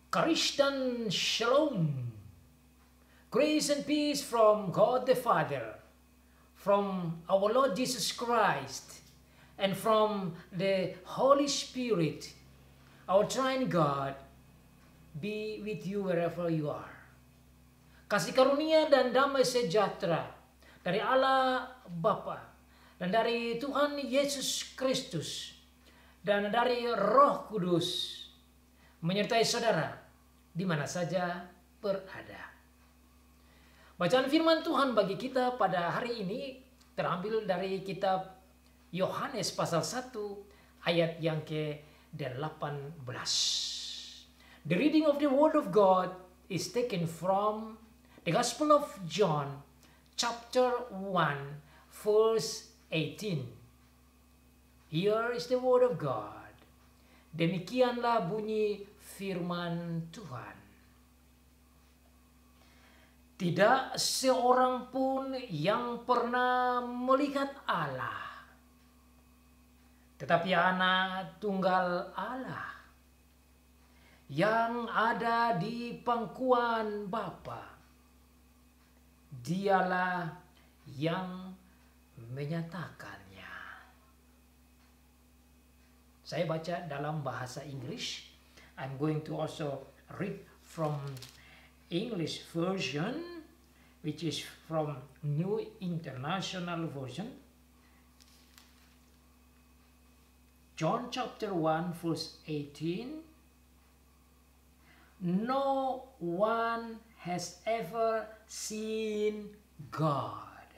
Karishtan Shalom. Grace and peace from God the Father, from our Lord Jesus Christ, and from the Holy Spirit, our Trine God, be with you wherever you are. Kasih karunia dan damai sejahtera dari Allah Bapa dan dari Tuhan Yesus Kristus dan dari Roh Kudus menyertai saudara di mana saja berada. Bacaan firman Tuhan bagi kita pada hari ini terambil dari kitab Yohanes pasal 1 ayat yang ke-18. The reading of the Word of God is taken from the Gospel of John chapter 1 verse 18. Here is the Word of God. Demikianlah bunyi firman Tuhan. Tidak seorang pun yang pernah melihat Allah, tetapi Anak Tunggal Allah yang ada di pangkuan Bapa, Dialah yang menyatakannya. Saya baca dalam bahasa Inggris. I'm going to also read from English version, which is from New International Version. John chapter 1 verse 18. No one has ever seen God,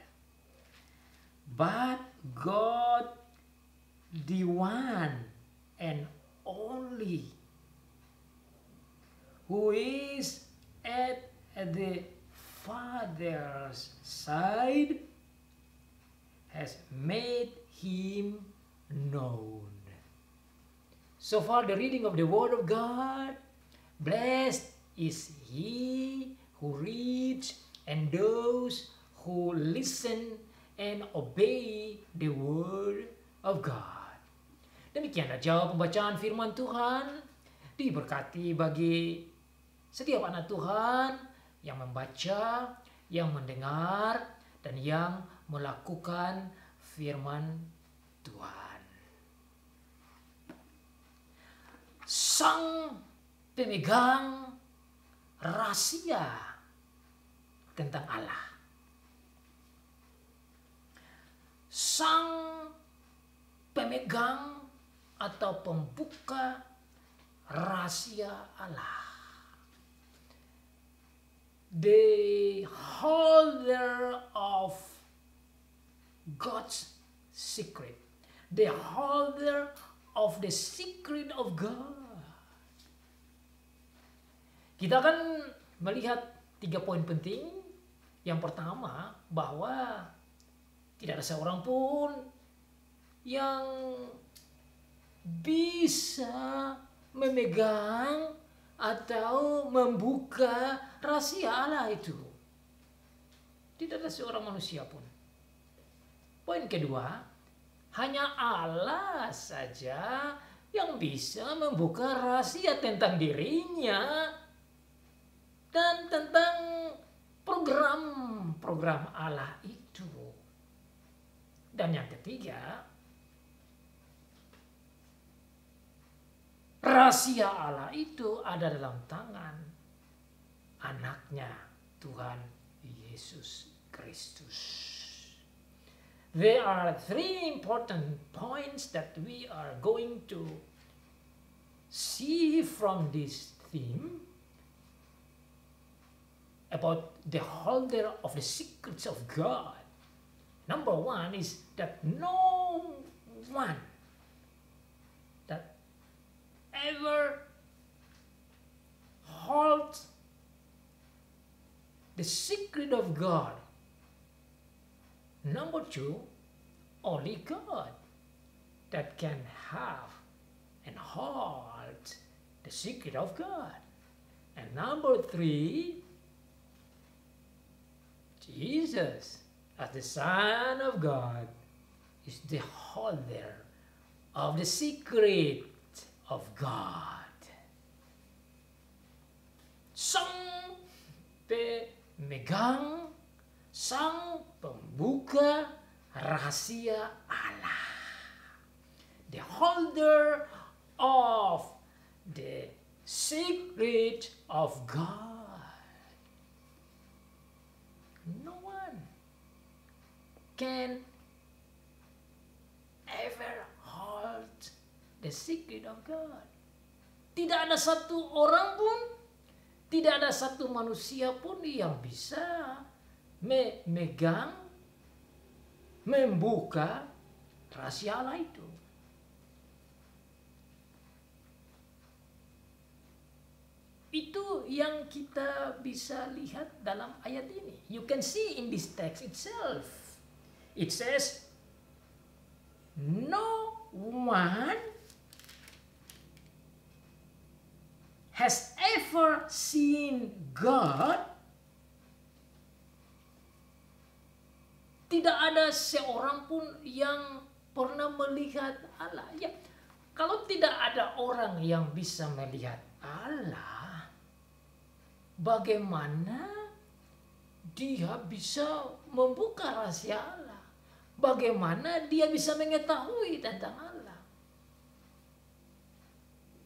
but God, the one and only, who is at the Father's side, has made him known. So far the reading of the Word of God. Blessed is he who reads and those who listen and obey the Word of God. Demikianlah jawab pembacaan firman Tuhan. Diberkati bagi setiap anak Tuhan yang membaca, yang mendengar, dan yang melakukan firman Tuhan. Sang pemegang rahasia tentang Allah. Sang pemegang atau pembuka rahasia Allah. The holder of God's secret. The holder of the secret of God. Kita akan melihat 3 poin penting. Yang pertama, bahwa tidak ada seorang pun yang bisa memegang atau membuka rahasia Allah itu. Tidak ada seorang manusia pun. Poin kedua, hanya Allah saja yang bisa membuka rahasia tentang dirinya dan tentang program Allah itu. Dan yang ketiga, rahasia Allah itu ada dalam tangan anaknya Tuhan Yesus Kristus. There are 3 important points that we are going to see from this theme about the holder of the secrets of God. Number 1 is that no one that ever holds the secret of God. Number 2, only God that can have and hold the secret of God. And number 3, Jesus, as the Son of God, is the holder of the secret of God. memegang sang pembuka rahasia Allah. The holder of the secret of God. No one can ever hold the secret of God. Tidak ada satu orang pun, tidak ada satu manusia pun yang bisa memegang, membuka rahasia Allah itu. Itu yang kita bisa lihat dalam ayat ini. You can see in this text itself. It says, no one has ever seen God. Tidak ada seorang pun yang pernah melihat Allah. Ya, kalau tidak ada orang yang bisa melihat Allah, bagaimana dia bisa membuka rahasia Allah? Bagaimana dia bisa mengetahui tentang Allah?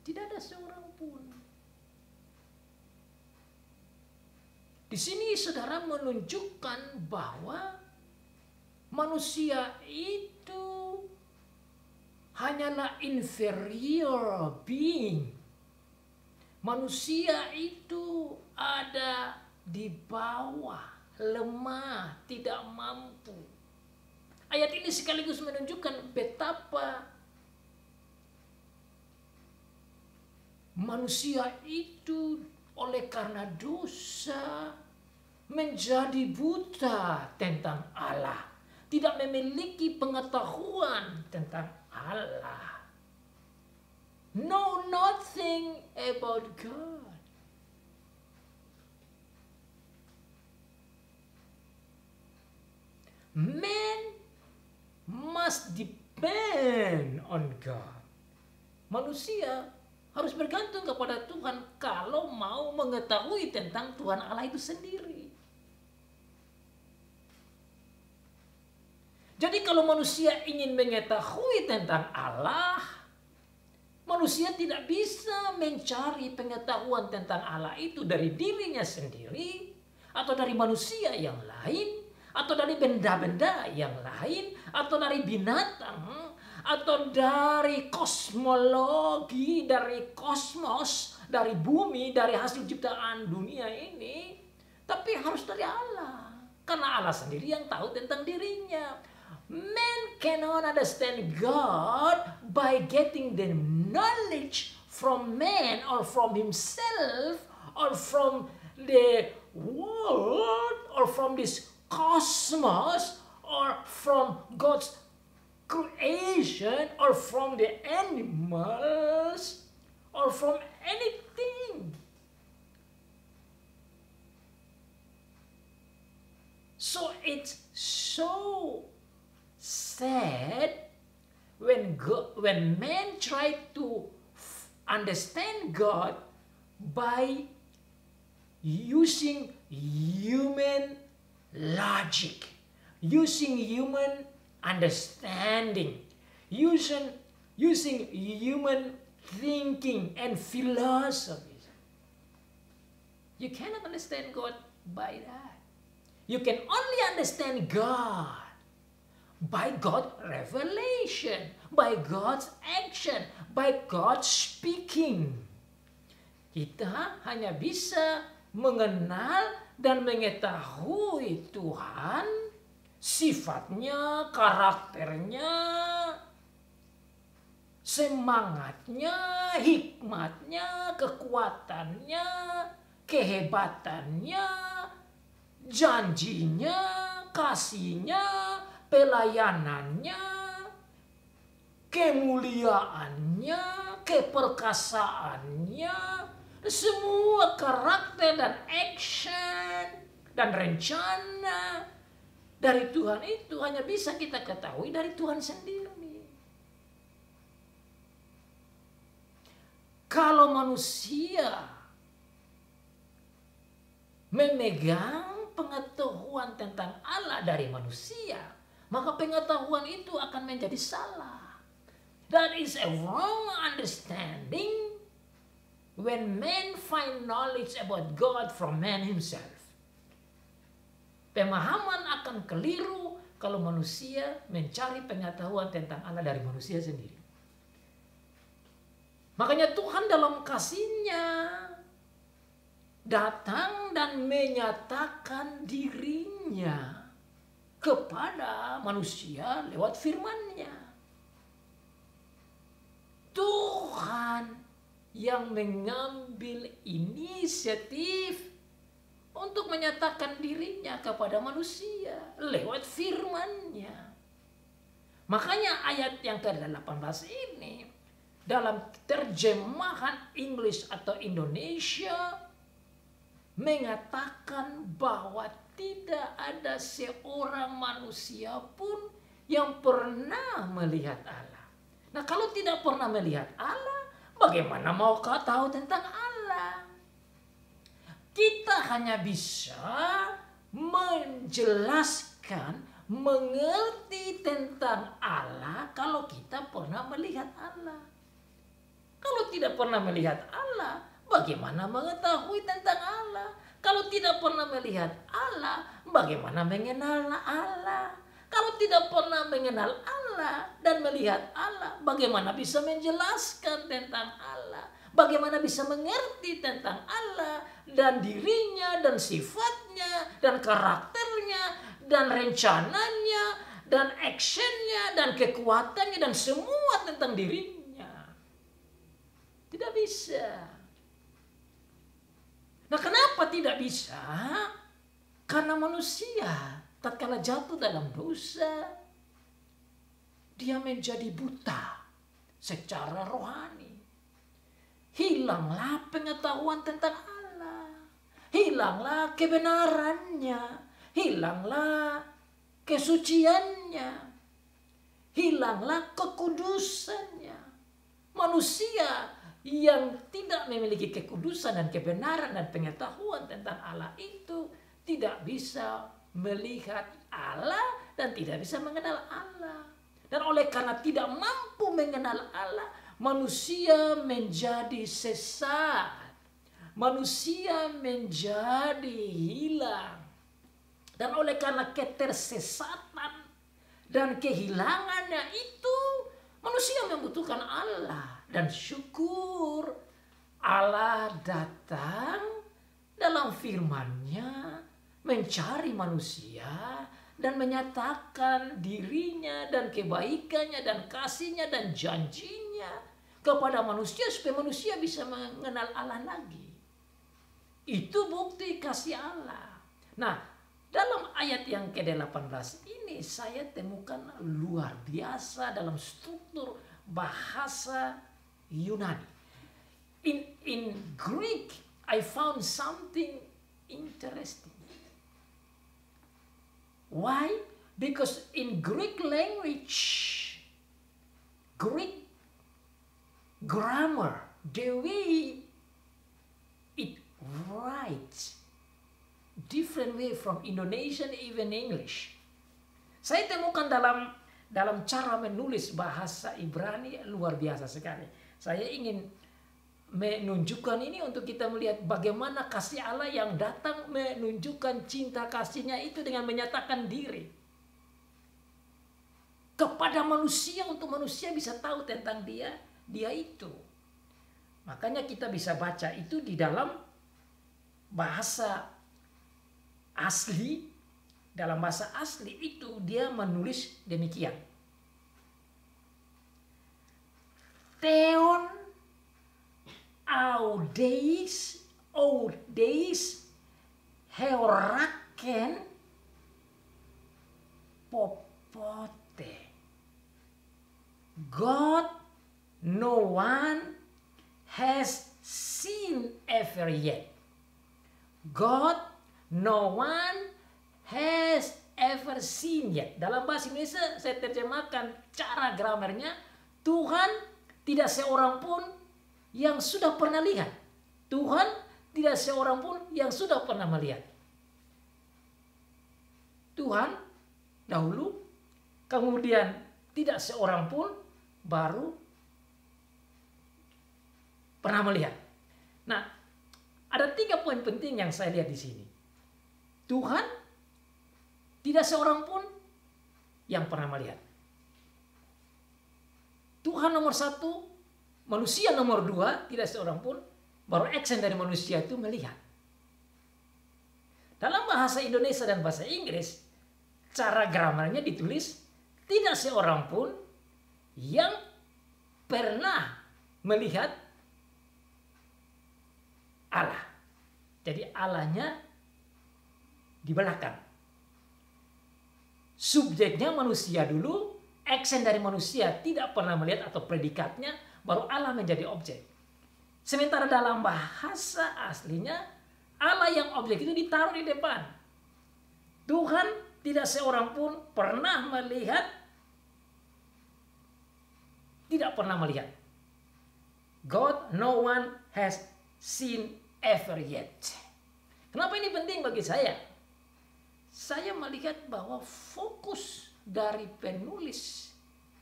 Tidak ada seorang pun. Di sini saudara menunjukkan bahwa manusia itu hanyalah inferior being. Manusia itu ada di bawah, lemah, tidak mampu. Ayat ini sekaligus menunjukkan betapa manusia itu oleh karena dosa menjadi buta tentang Allah, tidak memiliki pengetahuan tentang Allah. Know nothing about God. Man must depend on God. Manusia harus bergantung kepada Tuhan kalau mau mengetahui tentang Tuhan Allah itu sendiri. Jadi kalau manusia ingin mengetahui tentang Allah, manusia tidak bisa mencari pengetahuan tentang Allah itu dari dirinya sendiri, atau dari manusia yang lain, atau dari benda-benda yang lain, atau dari binatang, atau dari kosmologi, dari kosmos, dari bumi, dari hasil ciptaan dunia ini. Tapi harus dari Allah, karena Allah sendiri yang tahu tentang dirinya. Man cannot understand God by getting the knowledge from man or from himself or from the world or from this cosmos or from God's creation or from the animals or from anything. So it's so sad when man try to understand God by using human logic, using human understanding, using human thinking and philosophy. You cannot understand God by that. You can only understand God by God's revelation, by God's action, by God's speaking. Kita hanya bisa mengenal dan mengetahui Tuhan, sifatnya, karakternya, semangatnya, hikmatnya, kekuatannya, kehebatannya, janjinya, kasihnya, pelayanannya, kemuliaannya, keperkasaannya, semua karakter dan action dan rencana dari Tuhan itu hanya bisa kita ketahui dari Tuhan sendiri. Kalau manusia memegang pengetahuan tentang Allah dari manusia, maka pengetahuan itu akan menjadi salah. That is a wrong understanding when man find knowledge about God from man himself. Pemahaman akan keliru kalau manusia mencari pengetahuan tentang Allah dari manusia sendiri. Makanya Tuhan dalam kasih-Nya datang dan menyatakan diri-Nya kepada manusia lewat firman-Nya. Tuhan yang mengambil inisiatif untuk menyatakan diri-Nya kepada manusia lewat firman-Nya. Makanya ayat yang ke-18 ini dalam terjemahan English atau Indonesia mengatakan bahwa tidak ada seorang manusia pun yang pernah melihat Allah. Nah, kalau tidak pernah melihat Allah, bagaimana mau kau tahu tentang Allah? Kita hanya bisa menjelaskan, mengerti tentang Allah kalau kita pernah melihat Allah. Kalau tidak pernah melihat Allah, bagaimana mengetahui tentang Allah? Kalau tidak pernah melihat Allah, bagaimana mengenal Allah? Kalau tidak pernah mengenal Allah dan melihat Allah, bagaimana bisa menjelaskan tentang Allah? Bagaimana bisa mengerti tentang Allah dan dirinya dan sifatnya dan karakternya dan rencananya dan actionnya dan kekuatannya dan semua tentang dirinya? Tidak bisa. Nah, kenapa tidak bisa? Karena manusia tatkala jatuh dalam dosa, dia menjadi buta secara rohani. Hilanglah pengetahuan tentang Allah. Hilanglah kebenarannya. Hilanglah kesuciannya. Hilanglah kekudusannya. Manusia yang tidak memiliki kekudusan dan kebenaran dan pengetahuan tentang Allah itu tidak bisa melihat Allah dan tidak bisa mengenal Allah. Dan oleh karena tidak mampu mengenal Allah, manusia menjadi sesat. Manusia menjadi hilang. Dan oleh karena ketersesatan dan kehilangannya itu, manusia membutuhkan Allah. Dan syukur Allah datang dalam firman-Nya mencari manusia dan menyatakan dirinya dan kebaikannya dan kasihnya dan janjinya kepada manusia supaya manusia bisa mengenal Allah lagi. Itu bukti kasih Allah. Nah, dalam ayat yang ke-18 ini saya temukan luar biasa dalam struktur bahasa Yunani. In Greek, I found something interesting. Why? Because in Greek language, Greek grammar, the way it writes, different way from Indonesian, even English. Saya temukan dalam cara menulis bahasa Ibrani luar biasa sekali. Saya ingin menunjukkan ini untuk kita melihat bagaimana kasih Allah yang datang menunjukkan cinta kasihnya itu dengan menyatakan diri kepada manusia untuk manusia bisa tahu tentang dia itu. Makanya kita bisa baca itu di dalam bahasa asli. Dalam bahasa asli itu dia menulis demikian. Theon audeis heoraken popote. God no one has seen ever yet. God no one has ever seen yet. Dalam bahasa Indonesia saya terjemahkan cara gramernya, Tuhan tidak seorang pun yang sudah pernah lihat. Tuhan tidak seorang pun yang sudah pernah melihat. Tuhan dahulu, kemudian tidak seorang pun baru pernah melihat. Nah, ada 3 poin penting yang saya lihat di sini. Tuhan, tidak seorang pun yang pernah melihat. Tuhan nomor 1, manusia nomor 2, tidak seorang pun, baru action dari manusia itu melihat. Dalam bahasa Indonesia dan bahasa Inggris, cara gramarnya ditulis, tidak seorang pun yang pernah melihat Allah. Jadi Allahnya di belakang. Subjeknya manusia dulu, action dari manusia tidak pernah melihat atau predikatnya, baru Allah menjadi objek. Sementara dalam bahasa aslinya, Allah yang objek itu ditaruh di depan. Tuhan tidak seorang pun pernah melihat, tidak pernah melihat. God, no one has seen ever yet. Kenapa ini penting bagi saya? Saya melihat bahwa fokus dari penulis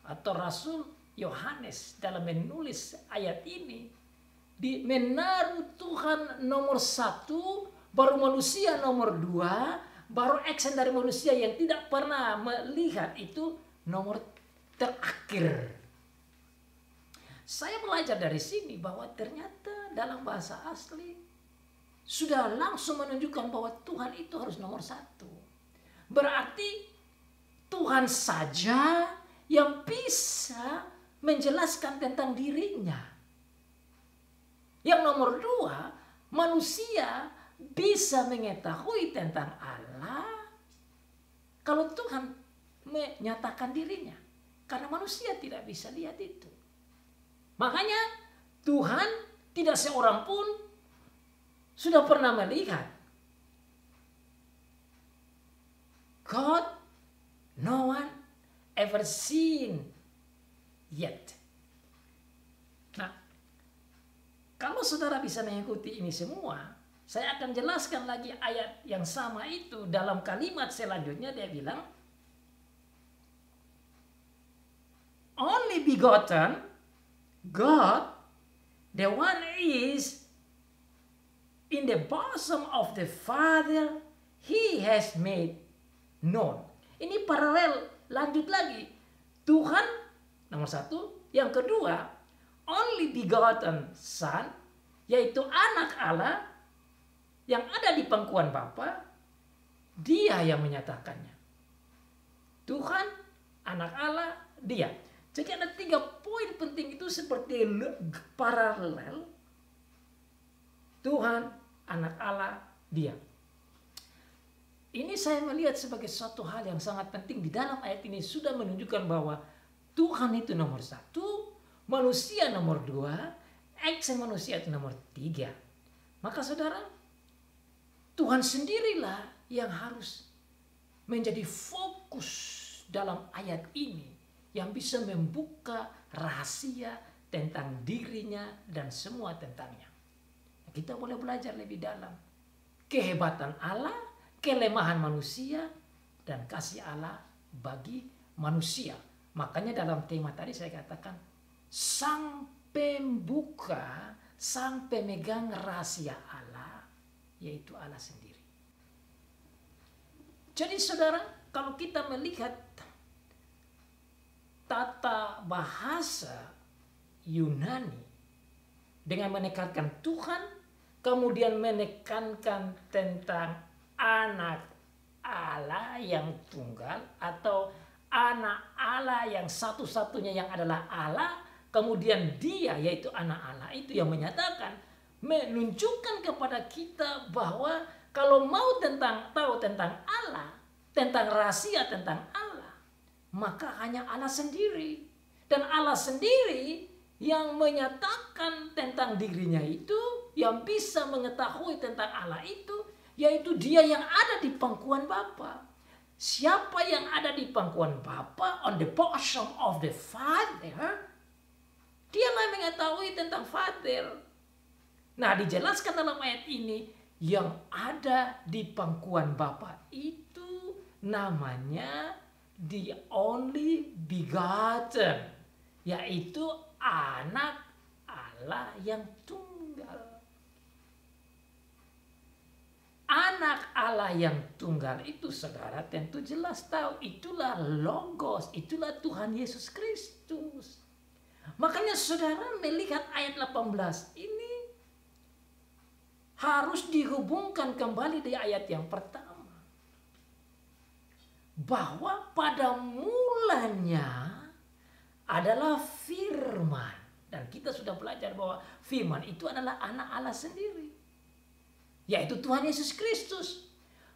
atau Rasul Yohanes dalam menulis ayat ini di menaruh Tuhan nomor 1, baru manusia nomor 2, baru action dari manusia yang tidak pernah melihat itu nomor terakhir. Saya belajar dari sini bahwa ternyata dalam bahasa asli sudah langsung menunjukkan bahwa Tuhan itu harus nomor 1. Berarti Tuhan saja yang bisa menjelaskan tentang dirinya. Yang nomor 2, manusia bisa mengetahui tentang Allah kalau Tuhan menyatakan dirinya. Karena manusia tidak bisa lihat itu. Makanya Tuhan tidak seorang pun sudah pernah melihat. God, no one ever seen yet. Nah, kalau saudara bisa mengikuti ini semua, saya akan jelaskan lagi ayat yang sama itu dalam kalimat selanjutnya. Dia bilang, only begotten God, the one is in the bosom of the Father, He has made known. Ini paralel, lanjut lagi. Tuhan nomor 1, yang kedua, only begotten Son, yaitu anak Allah yang ada di pangkuan Bapa, Dia yang menyatakannya. Tuhan, anak Allah, Dia. Jadi ada 3 poin penting itu seperti paralel. Tuhan, anak Allah, Dia. Ini saya melihat sebagai suatu hal yang sangat penting di dalam ayat ini sudah menunjukkan bahwa Tuhan itu nomor 1, manusia nomor 2, action manusia itu nomor 3. Maka saudara, Tuhan sendirilah yang harus menjadi fokus dalam ayat ini, yang bisa membuka rahasia tentang dirinya dan semua tentangnya. Kita boleh belajar lebih dalam kehebatan Allah, kelemahan manusia, dan kasih Allah bagi manusia. Makanya dalam tema tadi saya katakan, sang pembuka, sang pemegang rahasia Allah, yaitu Allah sendiri. Jadi saudara, kalau kita melihat tata bahasa Yunani dengan menekankan Tuhan, kemudian menekankan tentang anak Allah yang tunggal atau anak Allah yang satu-satunya yang adalah Allah, kemudian Dia yaitu anak Allah itu yang menyatakan, menunjukkan kepada kita bahwa kalau mau tahu tentang Allah, tentang rahasia tentang Allah, maka hanya Allah sendiri. Dan Allah sendiri yang menyatakan tentang dirinya itu, yang bisa mengetahui tentang Allah itu, yaitu Dia yang ada di pangkuan Bapa. Siapa yang ada di pangkuan Bapa, on the bosom of the Father, dialah mengetahui tentang Father. Nah, dijelaskan dalam ayat ini, yang ada di pangkuan Bapa itu namanya the only begotten, yaitu anak Allah yang tunggal. Anak Allah yang tunggal itu saudara tentu jelas tahu, itulah Logos, itulah Tuhan Yesus Kristus. Makanya saudara melihat ayat 18 ini harus dihubungkan kembali di ayat yang pertama. Bahwa pada mulanya adalah firman. Dan kita sudah belajar bahwa firman itu adalah anak Allah sendiri, yaitu Tuhan Yesus Kristus.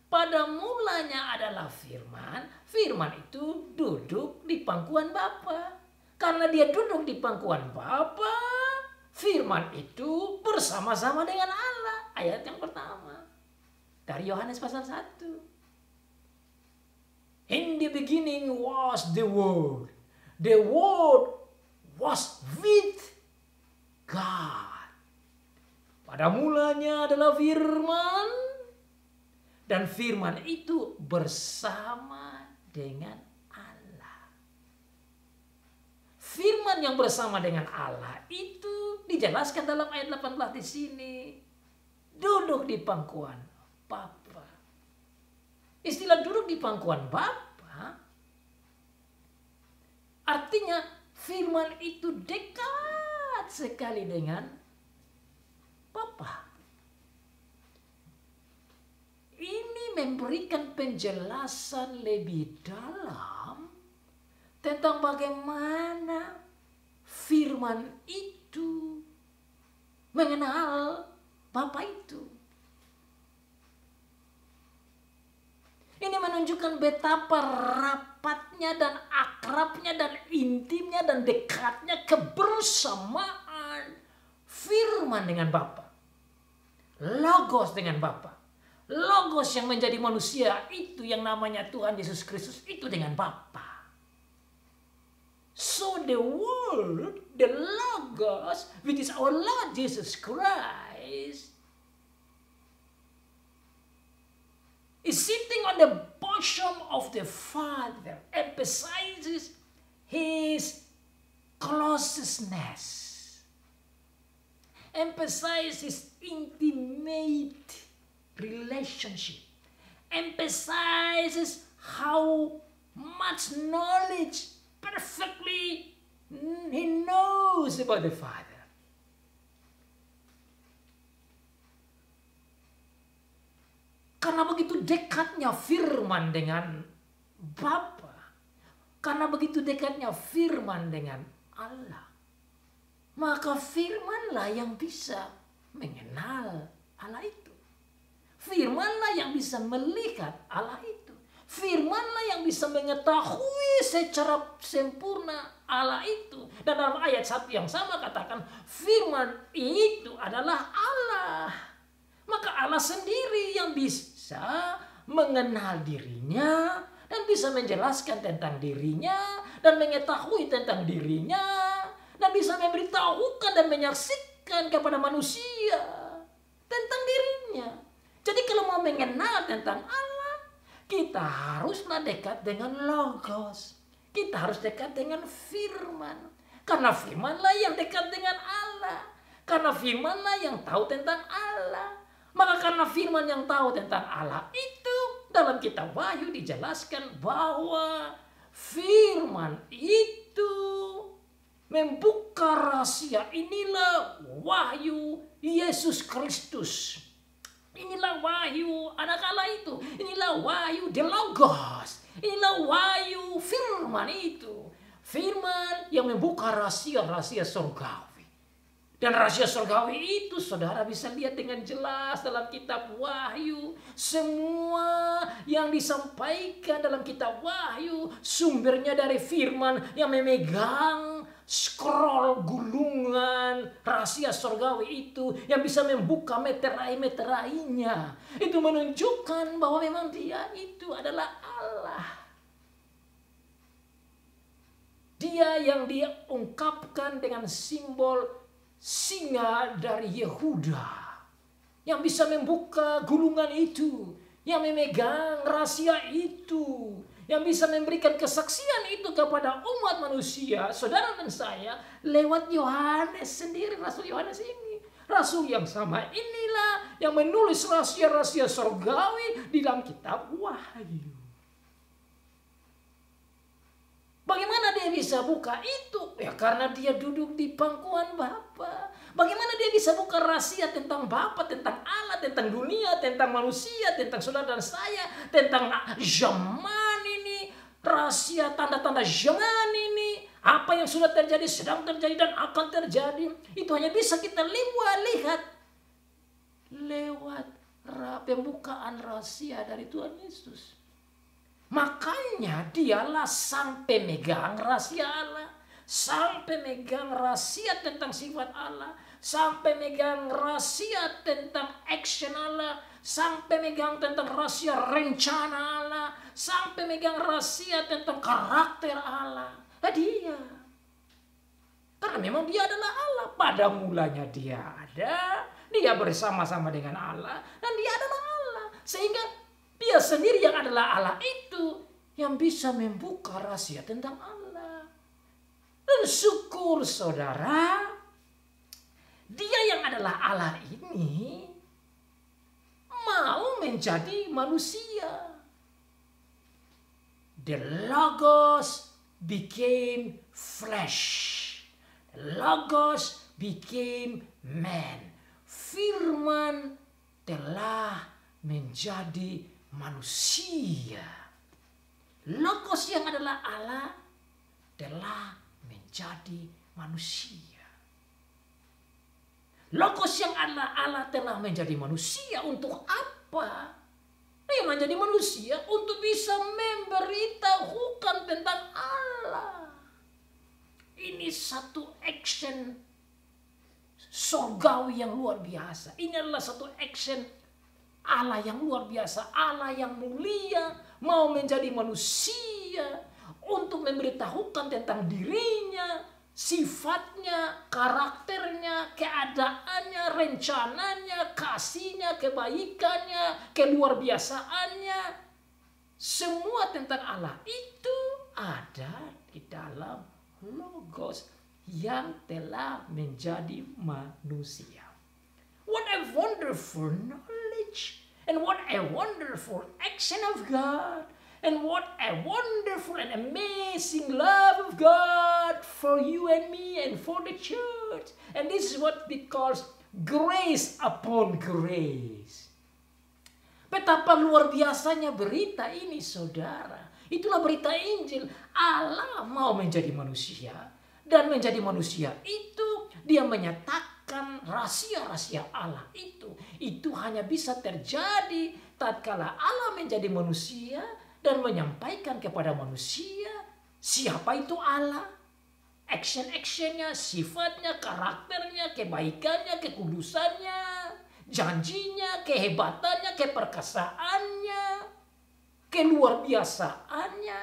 Pada mulanya adalah firman. Firman itu duduk di pangkuan Bapa. Karena dia duduk di pangkuan Bapa, firman itu bersama-sama dengan Allah. Ayat yang pertama dari Yohanes pasal 1. In the beginning was the Word. The Word was with God. Pada mulanya adalah firman, dan firman itu bersama dengan Allah. Firman yang bersama dengan Allah itu dijelaskan dalam ayat 18 di sini. Duduk di pangkuan Bapa. Istilah duduk di pangkuan Bapa artinya firman itu dekat sekali dengan Bapa. Ini memberikan penjelasan lebih dalam tentang bagaimana firman itu mengenal Bapa itu. Ini menunjukkan betapa rapatnya dan akrabnya dan intimnya dan dekatnya kebersamaan firman dengan Bapa. Logos dengan Bapa. Logos yang menjadi manusia itu yang namanya Tuhan Yesus Kristus itu dengan Bapa. So the Word, the Logos, which is our Lord Jesus Christ, is sitting on the bosom of the Father, emphasizes his closeness, emphasizes intimate relationship, emphasizes how much knowledge perfectly he knows about the Father. Karena begitu dekatnya firman dengan Bapa, karena begitu dekatnya firman dengan Allah, maka firmanlah yang bisa mengenal Allah itu. Firmanlah yang bisa melihat Allah itu. Firmanlah yang bisa mengetahui secara sempurna Allah itu. Dan dalam ayat 1 yang sama katakan firman itu adalah Allah. Maka Allah sendiri yang bisa mengenal dirinya dan bisa menjelaskan tentang dirinya dan mengetahui tentang dirinya dan bisa memberitahukan dan menyaksikan kepada manusia tentang dirinya. Jadi kalau mau mengenal tentang Allah, kita haruslah dekat dengan Logos. Kita harus dekat dengan firman. Karena firmanlah yang dekat dengan Allah. Karena firmanlah yang tahu tentang Allah. Maka karena firman yang tahu tentang Allah itu dalam kitab Wahyu dijelaskan bahwa firman itu membuka rahasia. Inilah wahyu Yesus Kristus. Inilah wahyu anak Allah itu. Inilah wahyu the Logos. Inilah wahyu firman itu. Firman yang membuka rahasia-rahasia surgawi. Dan rahasia surgawi itu saudara bisa lihat dengan jelas dalam kitab Wahyu. Semua yang disampaikan dalam kitab Wahyu sumbernya dari firman yang memegang scroll gulungan rahasia surgawi itu yang bisa membuka meterai-meterainya. Itu menunjukkan bahwa memang dia itu adalah Allah. Dia yang diungkapkan dengan simbol singa dari Yehuda yang bisa membuka gulungan itu, yang memegang rahasia itu, yang bisa memberikan kesaksian itu kepada umat manusia, saudara dan saya, lewat Yohanes sendiri, Rasul Yohanes ini. Rasul yang sama inilah yang menulis rahasia-rahasia surgawi di dalam kitab Wahyu. Bagaimana dia bisa buka itu? Ya karena dia duduk di pangkuan Bapa. Bagaimana dia bisa buka rahasia tentang Bapa, tentang Allah, tentang dunia, tentang manusia, tentang saudara dan saya, tentang zaman ini, rahasia tanda-tanda zaman ini, apa yang sudah terjadi, sedang terjadi, dan akan terjadi. Itu hanya bisa kita lihat lewat pembukaan rahasia dari Tuhan Yesus. Makanya dialah sang pemegang rahasia Allah, sampai megang rahasia tentang sifat Allah, sampai megang rahasia tentang action Allah, sampai megang tentang rahasia rencana Allah, sampai megang rahasia tentang karakter Allah. Nah, dia. Karena memang dia adalah Allah. Pada mulanya dia ada, dia bersama-sama dengan Allah, dan dia adalah Allah. Sehingga dia sendiri yang adalah Allah itu yang bisa membuka rahasia tentang Allah. Dan syukur saudara, dia yang adalah Allah ini mau menjadi manusia. The Logos became flesh. The Logos became man. Firman telah menjadi manusia. Logos yang adalah Allah telah menjadi manusia. Logos yang adalah Allah telah menjadi manusia untuk apa? Dia menjadi manusia untuk bisa memberitahukan tentang Allah. Ini satu action surgawi yang luar biasa. Ini adalah satu action Allah yang luar biasa. Allah yang mulia mau menjadi manusia untuk memberitahukan tentang dirinya, sifatnya, karakternya, keadaannya, rencananya, kasihnya, kebaikannya, keluar biasaannya. Semua tentang Allah itu ada di dalam Logos yang telah menjadi manusia. What a wonderful knowledge, and what a wonderful action of God, and what a wonderful and amazing love of God for you and me and for the church. And this is what it calls grace upon grace. Betapa luar biasanya berita ini, saudara. Itulah berita Injil. Allah mau menjadi manusia, dan menjadi manusia itu dia menyatakan rahasia-rahasia Allah itu. Itu hanya bisa terjadi tatkala Allah menjadi manusia dan menyampaikan kepada manusia siapa itu Allah, action-actionnya, sifatnya, karakternya, kebaikannya, kekudusannya, janjinya, kehebatannya, keperkasaannya, keluar biasaannya,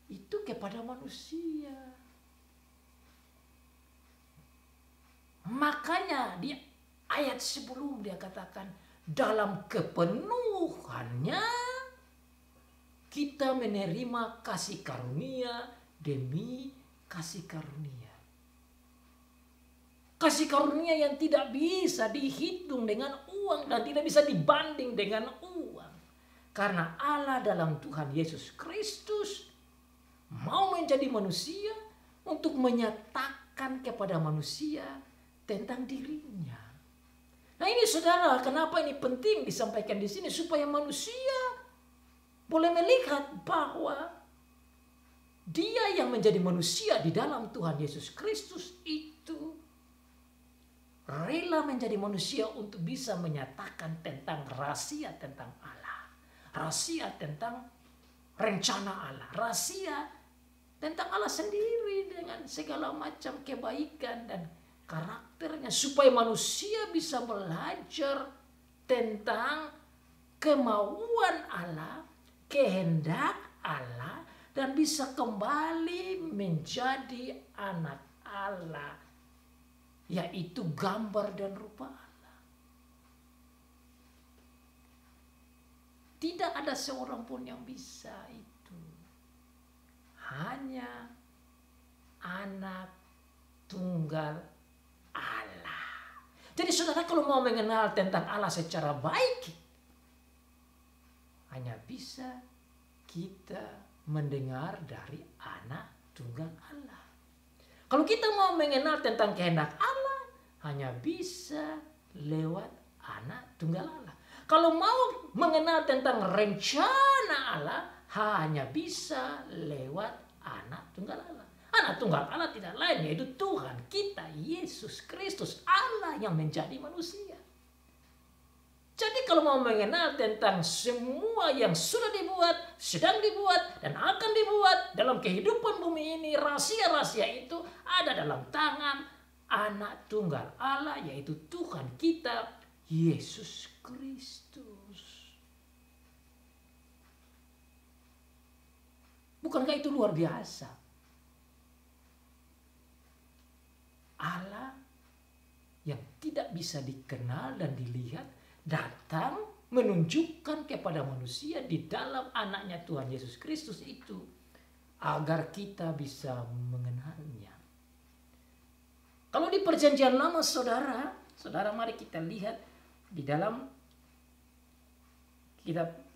itu kepada manusia. Makanya di ayat sebelum dia katakan dalam kepenuhannya kita menerima kasih karunia demi kasih karunia. Kasih karunia yang tidak bisa dihitung dengan uang dan tidak bisa dibanding dengan uang. Karena Allah dalam Tuhan Yesus Kristus mau menjadi manusia untuk menyatakan kepada manusia tentang dirinya. Nah ini saudara, kenapa ini penting disampaikan di sini supaya manusia boleh melihat bahwa dia yang menjadi manusia di dalam Tuhan Yesus Kristus itu rela menjadi manusia untuk bisa menyatakan tentang rahasia tentang Allah, rahasia tentang rencana Allah, rahasia tentang Allah sendiri dengan segala macam kebaikan dan karakternya, supaya manusia bisa belajar tentang kemauan Allah, kehendak Allah, dan bisa kembali menjadi anak Allah, yaitu gambar dan rupa Allah. ada seorang pun yang bisa itu. Hanya anak tunggal Allah. Jadi saudara kalau mau mengenal tentang Allah secara baik, hanya bisa kita mendengar dari anak tunggal Allah. Kalau kita mau mengenal tentang kehendak Allah, hanya bisa lewat anak tunggal Allah. Kalau mau mengenal tentang rencana Allah, hanya bisa lewat anak tunggal Allah. Anak tunggal Allah tidak lain yaitu Tuhan kita, Yesus Kristus, Allah yang menjadi manusia. Jadi kalau mau mengenal tentang semua yang sudah dibuat, sedang dibuat, dan akan dibuat dalam kehidupan bumi ini, rahasia-rahasia itu ada dalam tangan anak tunggal Allah yaitu Tuhan kita, Yesus Kristus. Bukankah itu luar biasa? Allah yang tidak bisa dikenal dan dilihat datang menunjukkan kepada manusia di dalam anaknya Tuhan Yesus Kristus itu agar kita bisa mengenalnya. Kalau di perjanjian lama saudara mari kita lihat di dalam kitab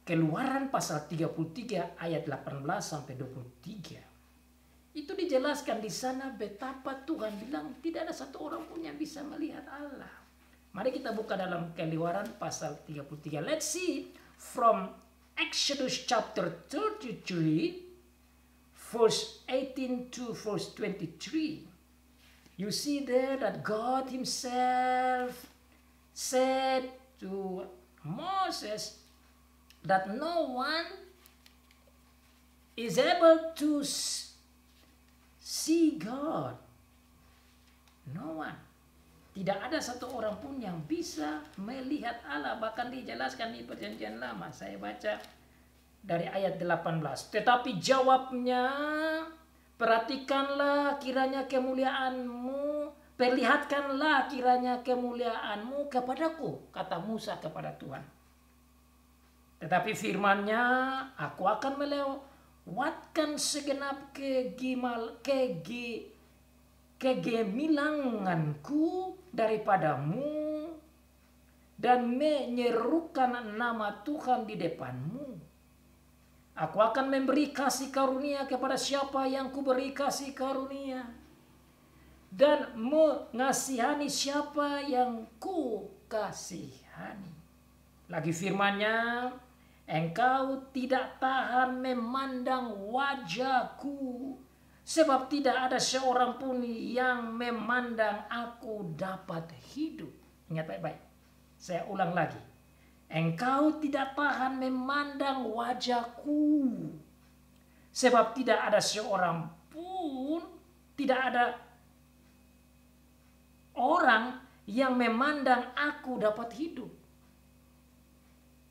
Keluaran pasal 33 ayat 18 sampai 23. Itu dijelaskan di sana betapa Tuhan bilang tidak ada satu orang pun yang bisa melihat Allah. Mari kita buka dalam Keluaran pasal 33. Let's see from Exodus chapter 33 verse 18 to verse 23. You see there that God himself said to Moses that no one is able to see God. No one. Tidak ada satu orang pun yang bisa melihat Allah. Bahkan dijelaskan di perjanjian lama. Saya baca dari ayat 18. Tetapi jawabnya, perhatikanlah kiranya kemuliaanmu, perlihatkanlah kiranya kemuliaanmu kepadaku, kata Musa kepada Tuhan. Tetapi firman-Nya, aku akan melewatkan segenap kegemilanganku daripadamu dan menyerukan nama Tuhan di depanmu. Aku akan memberi kasih karunia kepada siapa yang kuberi kasih karunia, dan mengasihani siapa yang ku kasihani. Lagi firman-Nya, engkau tidak tahan memandang wajahku, sebab tidak ada seorang pun yang memandang aku dapat hidup. Ingat baik-baik. Saya ulang lagi. Engkau tidak tahan memandang wajahku, sebab tidak ada seorang pun, tidak ada orang yang memandang aku dapat hidup.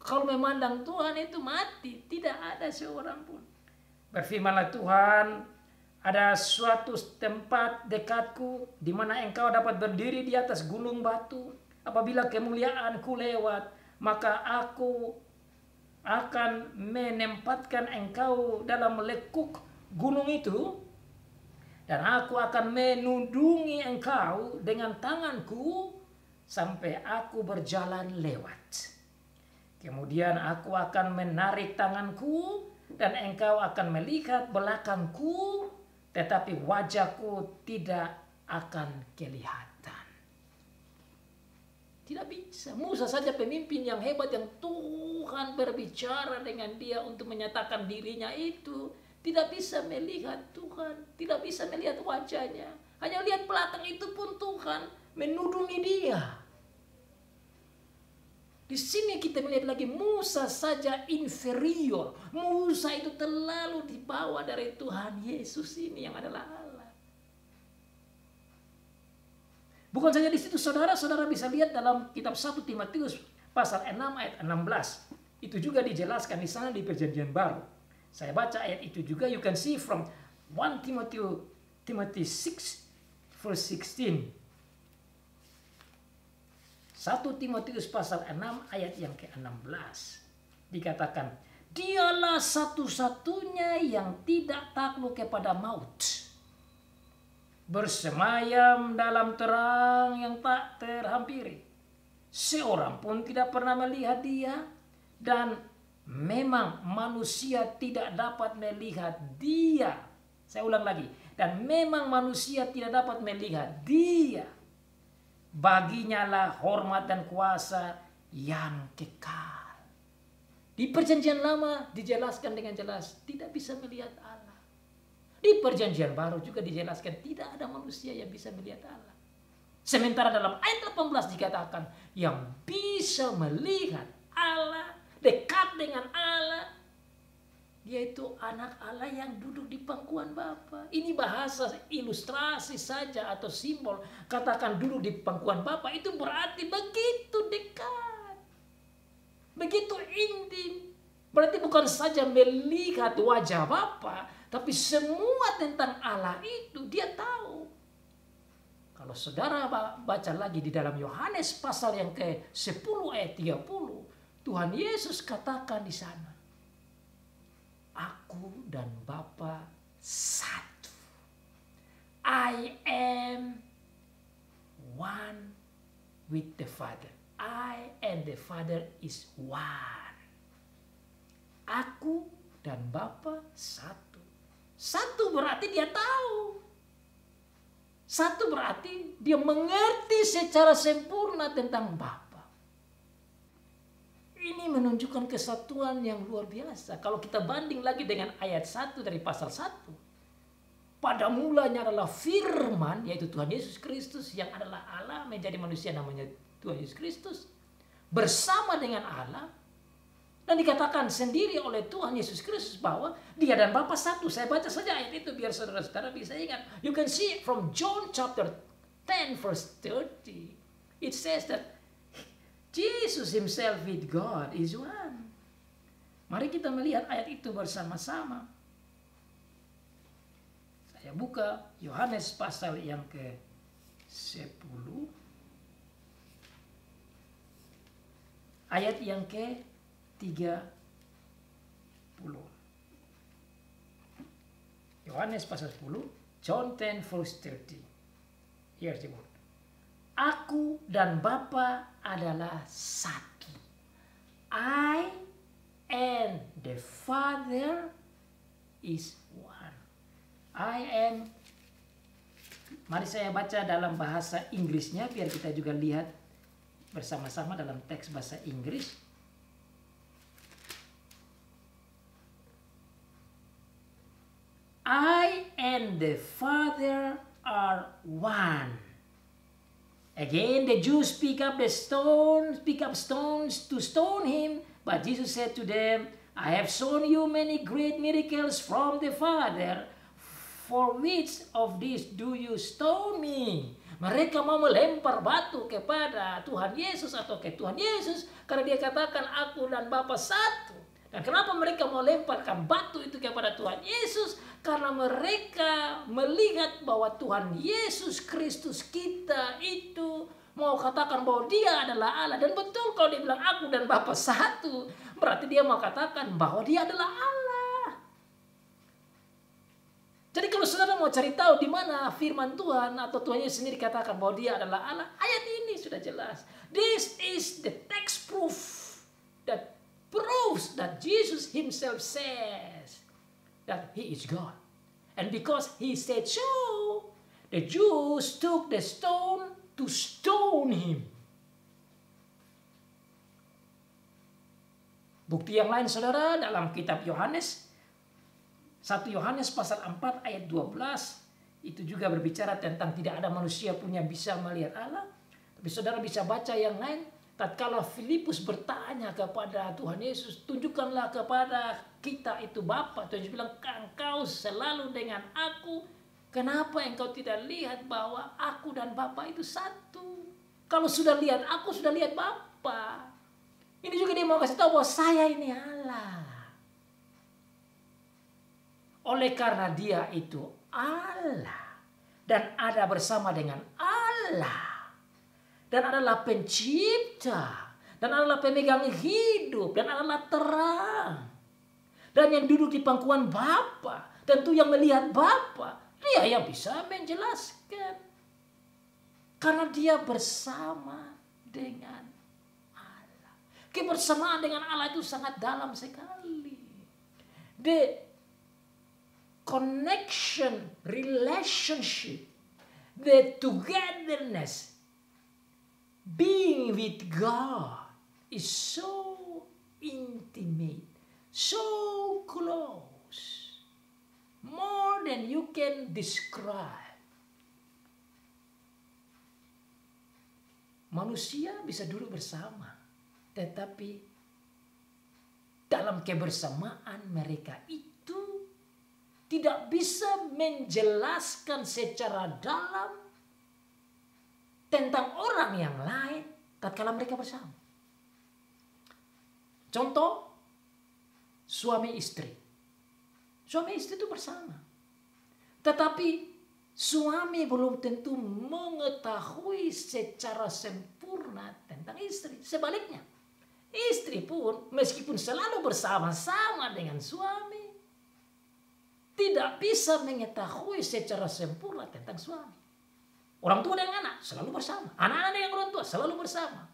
Kalau memandang Tuhan itu mati, tidak ada seorang pun. Berfirmanlah Tuhan, ada suatu tempat dekatku di mana engkau dapat berdiri di atas gunung batu. Apabila kemuliaanku lewat, maka aku akan menempatkan engkau dalam lekuk gunung itu, dan aku akan menudungi engkau dengan tanganku sampai aku berjalan lewat. Kemudian aku akan menarik tanganku dan engkau akan melihat belakangku, tetapi wajahku tidak akan kelihatan. Tidak bisa. Musa saja pemimpin yang hebat yang Tuhan berbicara dengan dia untuk menyatakan dirinya itu. Tidak bisa melihat Tuhan. Tidak bisa melihat wajahnya. Hanya lihat belakang itu pun Tuhan menudungi dia. Di sini kita melihat lagi Musa saja inferior. Musa itu terlalu di bawah dari Tuhan Yesus ini yang adalah Allah. Bukan saja di situ saudara-saudara bisa lihat dalam kitab 1 Timotius pasal 6 ayat 16. Itu juga dijelaskan di sana di Perjanjian Baru. Saya baca ayat itu juga. You can see from 1 Timothy 6 verse 16. 1 Timotius pasal 6 ayat yang ke-16. Dikatakan, dialah satu-satunya yang tidak takluk kepada maut, bersemayam dalam terang yang tak terhampiri. Seorang pun tidak pernah melihat dia, dan memang manusia tidak dapat melihat dia. Saya ulang lagi, dan memang manusia tidak dapat melihat dia. Baginya lah hormat dan kuasa yang kekal. Di perjanjian lama dijelaskan dengan jelas tidak bisa melihat Allah. Di perjanjian baru juga dijelaskan tidak ada manusia yang bisa melihat Allah. Sementara dalam ayat 18 dikatakan yang bisa melihat Allah, dekat dengan Allah, yaitu anak Allah yang duduk di pangkuan Bapa. Ini bahasa ilustrasi saja atau simbol. Katakan duduk di pangkuan Bapa itu berarti begitu dekat, begitu intim. Berarti bukan saja melihat wajah Bapa, tapi semua tentang Allah itu dia tahu. Kalau saudara baca lagi di dalam Yohanes pasal yang ke-10 ayat 30, Tuhan Yesus katakan di sana, aku dan Bapa satu. I am one with the Father. I and the Father is one. Aku dan Bapa satu. Satu berarti dia tahu. Satu berarti dia mengerti secara sempurna tentang Bapa. Ini menunjukkan kesatuan yang luar biasa. Kalau kita banding lagi dengan ayat 1 dari pasal 1. Pada mulanya adalah firman, yaitu Tuhan Yesus Kristus yang adalah Allah menjadi manusia namanya Tuhan Yesus Kristus. Bersama dengan Allah. Dan dikatakan sendiri oleh Tuhan Yesus Kristus bahwa dia dan Bapa satu. Saya baca saja ayat itu biar saudara-saudara bisa ingat. You can see it from John chapter 10 verse 30. It says that Jesus himself with God is one. Mari kita melihat ayat itu bersama-sama. Saya buka Yohanes pasal yang ke-10. Ayat yang ke-30. Yohanes pasal 10, John 10 verse 30. Here's the word. Aku dan Bapa adalah satu. I and the Father is one. I am. Mari saya baca dalam bahasa Inggrisnya biar kita juga lihat bersama-sama dalam teks bahasa Inggris. I and the Father are one. Again, the Jews pick up stones to stone him, but Jesus said to them, I have shown you many great miracles from the Father. For which of these do you stone me? Mereka mau melempar batu kepada Tuhan Yesus atau ke Tuhan Yesus karena dia katakan aku dan Bapa satu. Dan kenapa mereka mau lemparkan batu itu kepada Tuhan Yesus? Karena mereka melihat bahwa Tuhan Yesus Kristus kita itu mau katakan bahwa dia adalah Allah. Dan betul kalau dia bilang aku dan Bapa satu, berarti dia mau katakan bahwa dia adalah Allah. Jadi kalau saudara mau cari tahu di mana firman Tuhan atau Tuhan Yesus sendiri katakan bahwa dia adalah Allah, ayat ini sudah jelas. This is the text proof that proves that Jesus himself says that he is God. And because he said so, the Jews took the stone to stone him. Bukti yang lain saudara dalam kitab Yohanes, 1 Yohanes pasal 4 ayat 12, itu juga berbicara tentang tidak ada manusia pun yang bisa melihat Allah. Tapi saudara bisa baca yang lain. Tatkala Filipus bertanya kepada Tuhan Yesus, tunjukkanlah kepada kita itu Bapa. Tuhan Yesus bilang, engkau selalu dengan aku. Kenapa engkau tidak lihat bahwa aku dan Bapa itu satu? Kalau sudah lihat aku, sudah lihat Bapa. Ini juga dia mau kasih tahu bahwa saya ini Allah. Oleh karena dia itu Allah dan ada bersama dengan Allah, dan adalah pencipta, dan adalah pemegang hidup, dan adalah terang. Dan yang duduk di pangkuan Bapa, tentu yang melihat Bapa, dia yang bisa menjelaskan. Karena dia bersama dengan Allah. Kebersamaan dengan Allah itu sangat dalam sekali. The connection, relationship, the togetherness, being with God is so intimate, so close, more than you can describe. Manusia bisa duduk bersama, tetapi dalam kebersamaan mereka itu tidak bisa menjelaskan secara dalam tentang orang yang lain tatkala mereka bersama. Contoh, suami istri. Suami istri itu bersama. Tetapi suami belum tentu mengetahui secara sempurna tentang istri. Sebaliknya, istri pun meskipun selalu bersama-sama dengan suami, tidak bisa mengetahui secara sempurna tentang suami. Orang tua dengan anak selalu bersama. Anak-anak dengan orang tua selalu bersama.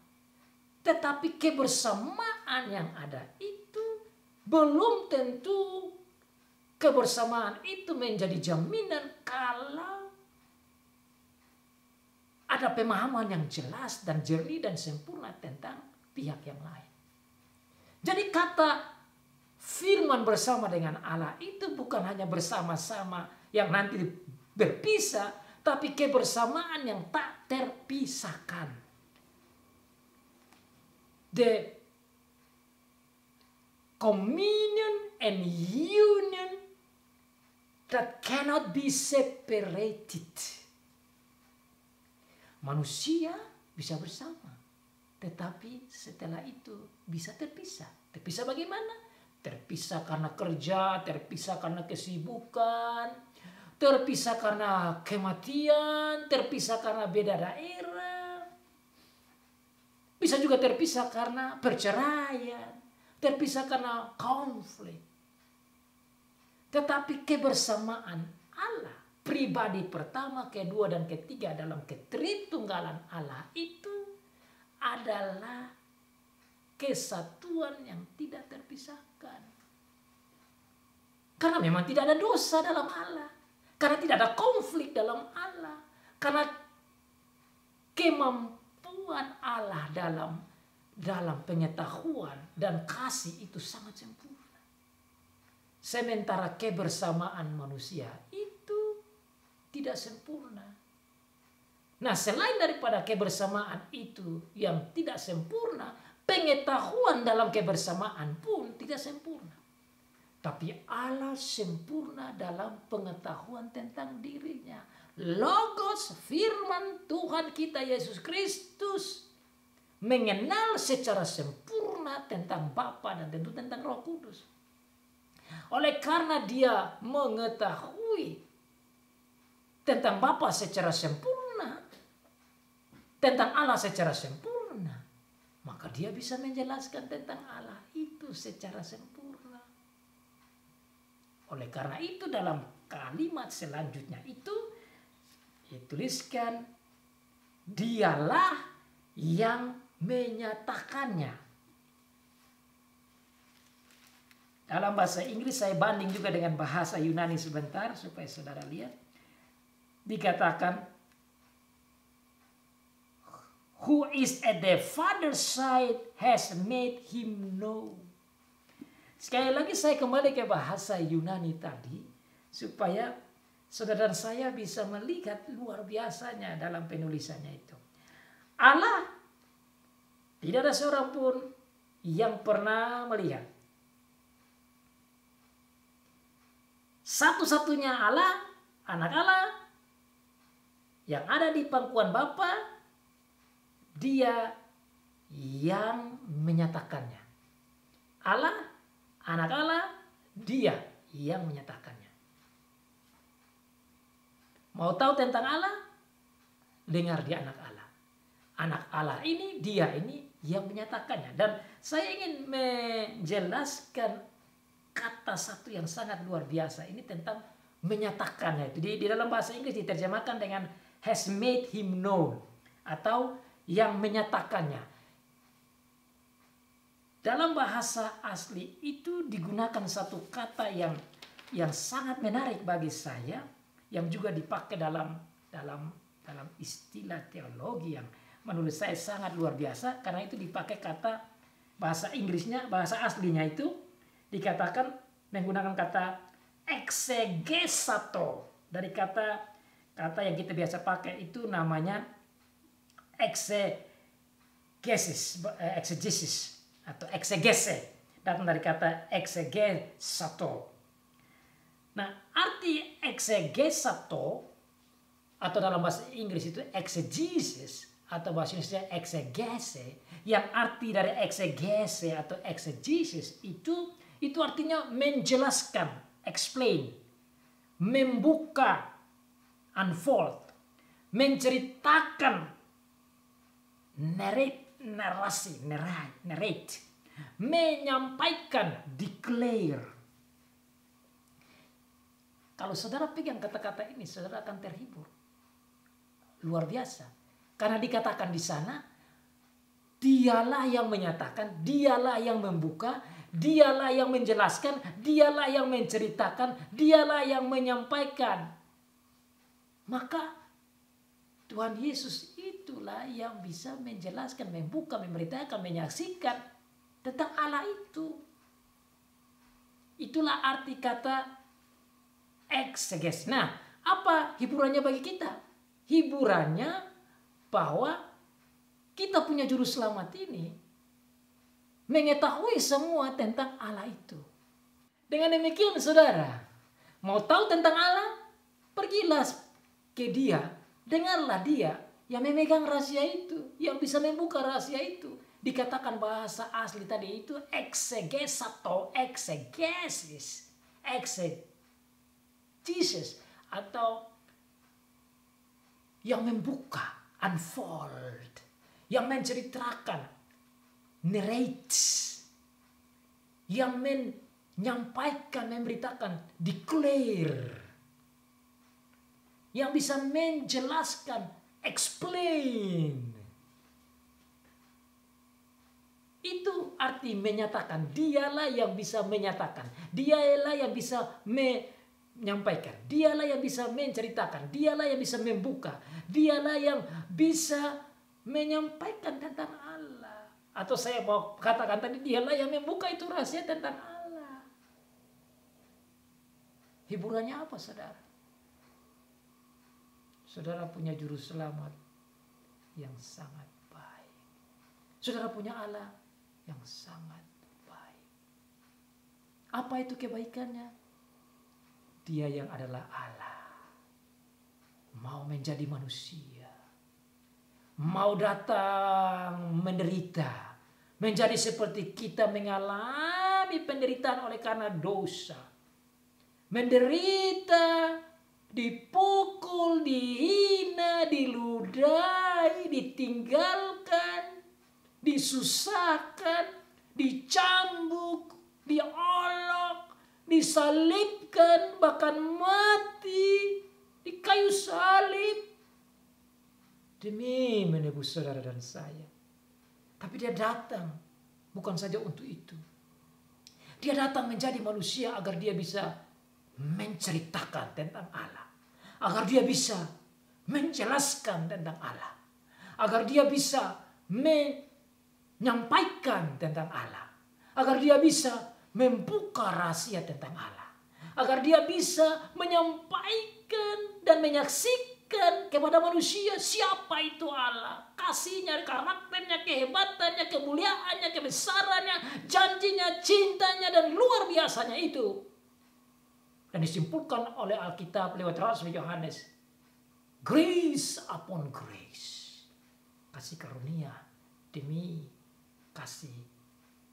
Tetapi kebersamaan yang ada itu belum tentu kebersamaan itu menjadi jaminan kalau ada pemahaman yang jelas dan jernih dan sempurna tentang pihak yang lain. Jadi kata firman bersama dengan Allah itu bukan hanya bersama-sama yang nanti berpisah, tapi kebersamaan yang tak terpisahkan. The communion and union that cannot be separated. Manusia bisa bersama, tetapi setelah itu bisa terpisah. Terpisah bagaimana? Terpisah karena kerja, terpisah karena kesibukan, terpisah karena kematian, terpisah karena beda daerah. Bisa juga terpisah karena perceraian, terpisah karena konflik. Tetapi kebersamaan Allah, pribadi pertama, kedua, dan ketiga dalam ketritunggalan Allah itu adalah kesatuan yang tidak terpisahkan. Karena memang tidak ada dosa dalam Allah. Karena tidak ada konflik dalam Allah. Karena kemampuan Allah dalam pengetahuan dan kasih itu sangat sempurna. Sementara kebersamaan manusia itu tidak sempurna. Nah, selain daripada kebersamaan itu yang tidak sempurna, pengetahuan dalam kebersamaan pun tidak sempurna. Tapi Allah sempurna dalam pengetahuan tentang dirinya. Logos, firman Tuhan kita Yesus Kristus mengenal secara sempurna tentang Bapa dan tentu tentang Roh Kudus. Oleh karena dia mengetahui tentang Bapa secara sempurna, tentang Allah secara sempurna, maka dia bisa menjelaskan tentang Allah itu secara sempurna. Oleh karena itu dalam kalimat selanjutnya itu dituliskan, dialah yang menyatakannya. Dalam bahasa Inggris saya banding juga dengan bahasa Yunani sebentar supaya saudara lihat. Dikatakan, who is at the Father's side has made him known. Sekali lagi saya kembali ke bahasa Yunani tadi supaya saudara dan saya bisa melihat luar biasanya dalam penulisannya itu. Allah tidak ada seorang pun yang pernah melihat. Satu-satunya Allah, anak Allah yang ada di pangkuan Bapa, dia yang menyatakannya. Allah, anak Allah, dia yang menyatakannya. Mau tahu tentang Allah? Dengar dia anak Allah. anak Allah ini, dia ini yang menyatakannya. Dan saya ingin menjelaskan kata satu yang sangat luar biasa ini tentang menyatakannya. Itu di dalam bahasa Inggris diterjemahkan dengan has made him known, atau yang menyatakannya. Dalam bahasa asli itu digunakan satu kata yang sangat menarik bagi saya, yang juga dipakai dalam istilah teologi yang menurut saya sangat luar biasa, karena itu dipakai kata bahasa Inggrisnya, bahasa aslinya itu dikatakan menggunakan kata exegesato, dari kata yang kita biasa pakai itu namanya exegesis atau exegese, datang dari kata exegesato. Nah, arti exegesato atau dalam bahasa Inggris itu exegesis atau bahasa Indonesia exegese, yang arti dari exegese atau exegesis itu artinya menjelaskan, explain, membuka, unfold, menceritakan, narrate, menyampaikan, declare. Kalau saudara pegang kata-kata ini, saudara akan terhibur. Luar biasa. Karena dikatakan di sana, dialah yang menyatakan, dialah yang membuka, dialah yang menjelaskan, dialah yang menceritakan, dialah yang menyampaikan. Maka Tuhan Yesus itulah yang bisa menjelaskan, membuka, memberitakan, menyaksikan tentang Allah itu. Itulah arti kata exeges. Nah, apa hiburannya bagi kita? Hiburannya bahwa kita punya juru selamat ini mengetahui semua tentang Allah itu. Dengan demikian saudara, mau tahu tentang Allah? Pergilah ke dia, dengarlah dia yang memegang rahasia itu, yang bisa membuka rahasia itu. Dikatakan bahasa asli tadi itu exegesato, exegesis, exegesis, atau yang membuka, unfold, yang menceritakan, narrate, yang menyampaikan, memberitakan, declare, yang bisa menjelaskan, explain. Itu arti menyatakan. Dialah yang bisa menyatakan, dialah yang bisa menyampaikan, dialah yang bisa menceritakan, dialah yang bisa membuka, dialah yang bisa menyampaikan tentang Allah. Atau saya mau katakan tadi, dialah yang membuka itu rahasia tentang Allah. Hiburannya apa, saudara? Saudara punya juru selamat yang sangat baik. Saudara punya Allah yang sangat baik. Apa itu kebaikannya? Dia yang adalah Allah mau menjadi manusia, mau datang menderita, menjadi seperti kita, mengalami penderitaan oleh karena dosa, menderita, dipukul, dihina, diludahi, ditinggalkan, disusahkan, dicambuk, diolok, disalibkan, bahkan mati di kayu salib demi menebus saudara dan saya. Tapi dia datang bukan saja untuk itu. Dia datang menjadi manusia agar dia bisa menceritakan tentang Allah, agar dia bisa menjelaskan tentang Allah, agar dia bisa menyampaikan tentang Allah, agar dia bisa membuka rahasia tentang Allah, agar dia bisa menyampaikan dan menyaksikan kepada manusia siapa itu Allah, kasihnya, karakternya, kehebatannya, kemuliaannya, kebesarannya, janjinya, cintanya, dan luar biasanya itu. Dan disimpulkan oleh Alkitab lewat Rasul Yohanes, grace upon grace, kasih karunia demi kasih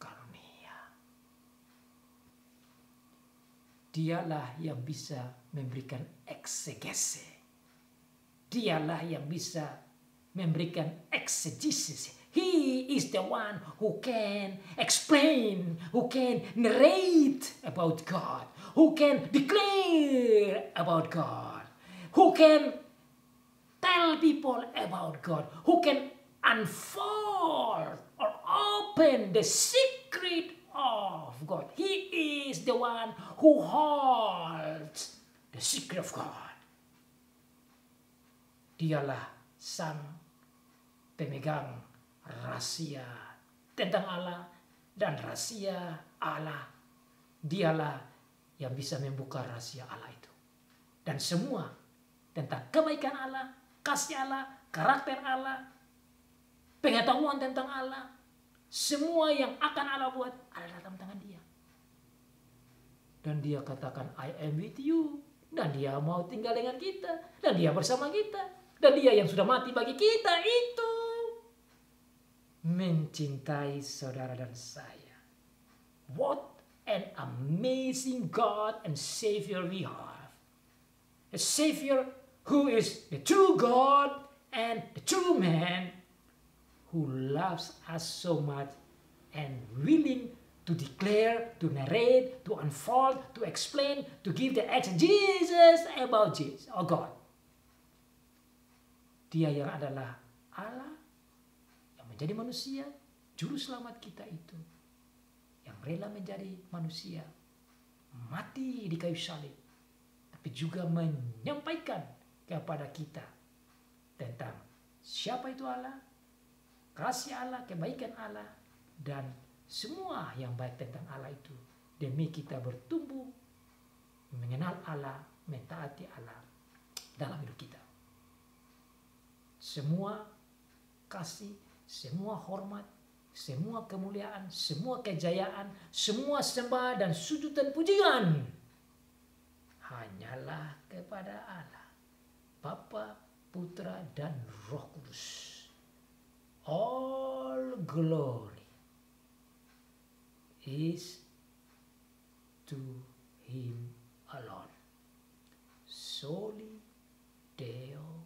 karunia. Dialah yang bisa memberikan eksegese. Dialah yang bisa memberikan exegesis. He is the one who can explain, who can narrate about God, who can declare about God, who can tell people about God, who can unfold or open the secret of God. He is the one who holds the secret of God. Dialah sang pemegang rahasia tentang Allah dan rahasia Allah. Dialah yang bisa membuka rahasia Allah itu. Dan semua tentang kebaikan Allah, kasih Allah, karakter Allah, pengetahuan tentang Allah, semua yang akan Allah buat ada dalam tangan Dia. Dan Dia katakan, I am with you. Dan Dia mau tinggal dengan kita. Dan Dia bersama kita. Dan Dia yang sudah mati bagi kita itu mencintai saudara dan saya. What an amazing God and Savior we have. A Savior who is the true God and the true man, who loves us so much and willing to declare, to narrate, to unfold, to explain, to give the exegesis about Jesus, or God. Dia yang adalah Allah yang menjadi manusia, juru selamat kita itu, yang rela menjadi manusia, mati di kayu salib, tapi juga menyampaikan kepada kita tentang siapa itu Allah, kasih Allah, kebaikan Allah, dan semua yang baik tentang Allah itu, demi kita bertumbuh mengenal Allah, mentaati Allah dalam hidup kita. Semua kasih, semua hormat, semua kemuliaan, semua kejayaan, semua sembah dan sujud dan pujian hanyalah kepada Allah, Bapa, Putra, dan Roh Kudus. All glory is to Him alone. Soli Deo